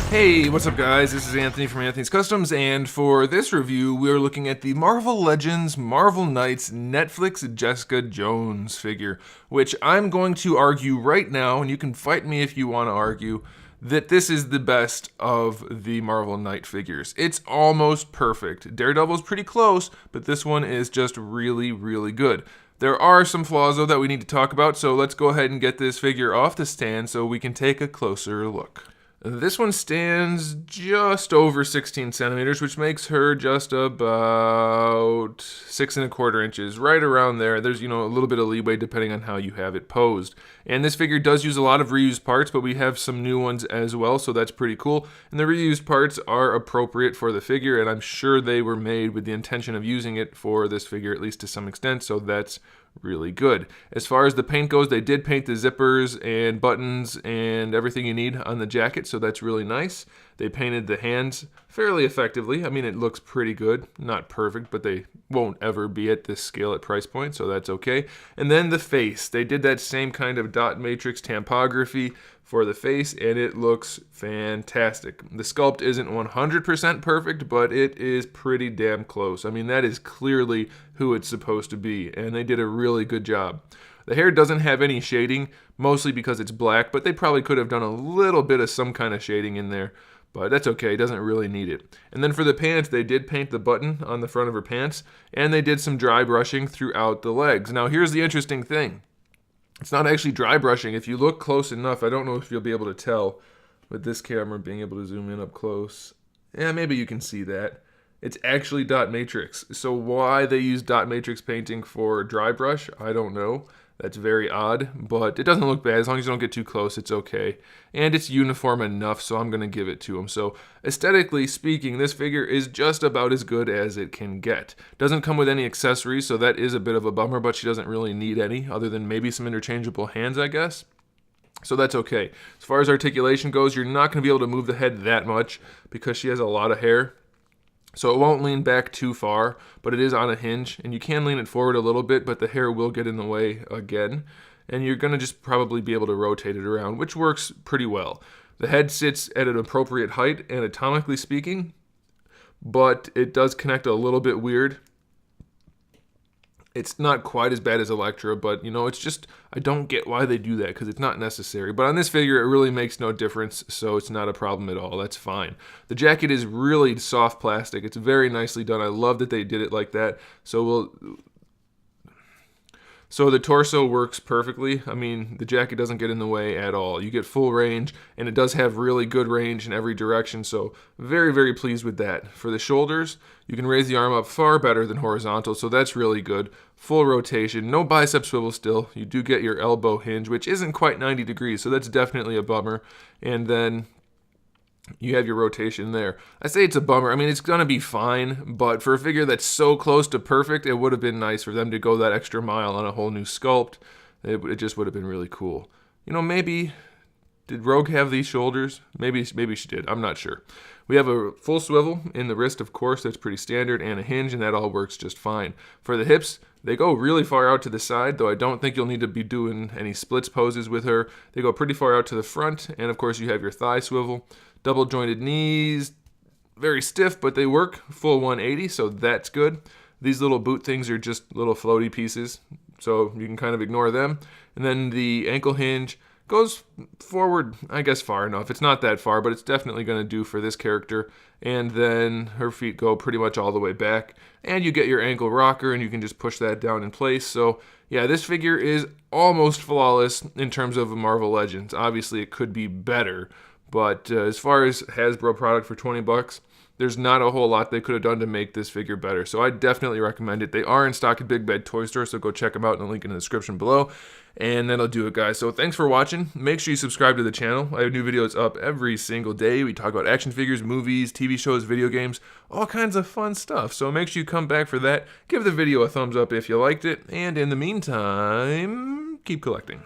Hey, what's up guys? This is Anthony from AnthonysCustoms, and for this review, we're looking at the Marvel Legends Marvel Knights Netflix Jessica Jones figure, which I'm going to argue right now, and you can fight me if you want to argue, that this is the best of the Marvel Knight figures. It's almost perfect. Daredevil's pretty close, but this one is just really, really good. There are some flaws though that we need to talk about, so let's go ahead and get this figure off the stand so we can take a closer look. This one stands just over 16 centimeters, which makes her just about 6 1/4 inches, right around there. There's, a little bit of leeway depending on how you have it posed. And this figure does use a lot of reused parts, but we have some new ones as well, so that's pretty cool. And the reused parts are appropriate for the figure, and I'm sure they were made with the intention of using it for this figure, at least to some extent, so that's really good. As far as the paint goes, they did paint the zippers and buttons and everything you need on the jacket, so that's really nice. They painted the hands fairly effectively. I mean, it looks pretty good. Not perfect, but they won't ever be at this scale at price point, so that's okay. And then the face. They did that same kind of dot matrix tampography for the face, and it looks fantastic. The sculpt isn't 100% perfect, but it is pretty damn close. I mean, that is clearly who it's supposed to be, and they did a really good job. The hair doesn't have any shading, mostly because it's black, but they probably could have done a little bit of some kind of shading in there, but that's okay, it doesn't really need it. And then for the pants, they did paint the button on the front of her pants, and they did some dry brushing throughout the legs. Now here's the interesting thing. It's not actually dry brushing. If you look close enough, I don't know if you'll be able to tell with this camera being able to zoom in up close. Yeah, maybe you can see that. It's actually dot matrix. So why they use dot matrix painting for dry brush, I don't know. That's very odd, but it doesn't look bad. As long as you don't get too close, it's okay. And it's uniform enough, so I'm going to give it to them. So aesthetically speaking, this figure is just about as good as it can get. Doesn't come with any accessories, so that is a bit of a bummer, but she doesn't really need any, other than maybe some interchangeable hands, I guess. So that's okay. As far as articulation goes, you're not going to be able to move the head that much because she has a lot of hair. So it won't lean back too far, but it is on a hinge, and you can lean it forward a little bit, but the hair will get in the way again, and you're going to just probably be able to rotate it around, which works pretty well. The head sits at an appropriate height, anatomically speaking, but it does connect a little bit weird. It's not quite as bad as Elektra, but it's just, I don't get why they do that because it's not necessary. But on this figure, it really makes no difference, so it's not a problem at all. That's fine. The jacket is really soft plastic. It's very nicely done. I love that they did it like that. So the torso works perfectly. I mean, the jacket doesn't get in the way at all. You get full range, and it does have really good range in every direction, so very, very pleased with that. For the shoulders, you can raise the arm up far better than horizontal, so that's really good. Full rotation, no bicep swivel still. You do get your elbow hinge, which isn't quite 90 degrees, so that's definitely a bummer. And then you have your rotation there. I say it's a bummer. I mean, it's going to be fine, but for a figure that's so close to perfect, it would have been nice for them to go that extra mile on a whole new sculpt. It just would have been really cool. Maybe, did Rogue have these shoulders? Maybe she did. I'm not sure. We have a full swivel in the wrist, of course. That's pretty standard, and a hinge, and that all works just fine. For the hips, they go really far out to the side, though I don't think you'll need to be doing any splits poses with her. They go pretty far out to the front, and of course you have your thigh swivel. Double jointed knees, very stiff, but they work full 180, so that's good. These little boot things are just little floaty pieces, so you can kind of ignore them. And then the ankle hinge goes forward, I guess, far enough. It's not that far, but it's definitely going to do for this character. And then her feet go pretty much all the way back. And you get your ankle rocker, and you can just push that down in place. So, yeah, this figure is almost flawless in terms of Marvel Legends. Obviously, it could be better. But as far as Hasbro product for 20 bucks, there's not a whole lot they could have done to make this figure better. So I definitely recommend it. They are in stock at Big Bad Toy Store, so go check them out in the link in the description below. And that'll do it, guys. So thanks for watching. Make sure you subscribe to the channel. I have new videos up every single day. We talk about action figures, movies, TV shows, video games, all kinds of fun stuff. So make sure you come back for that. Give the video a thumbs up if you liked it. And in the meantime, keep collecting.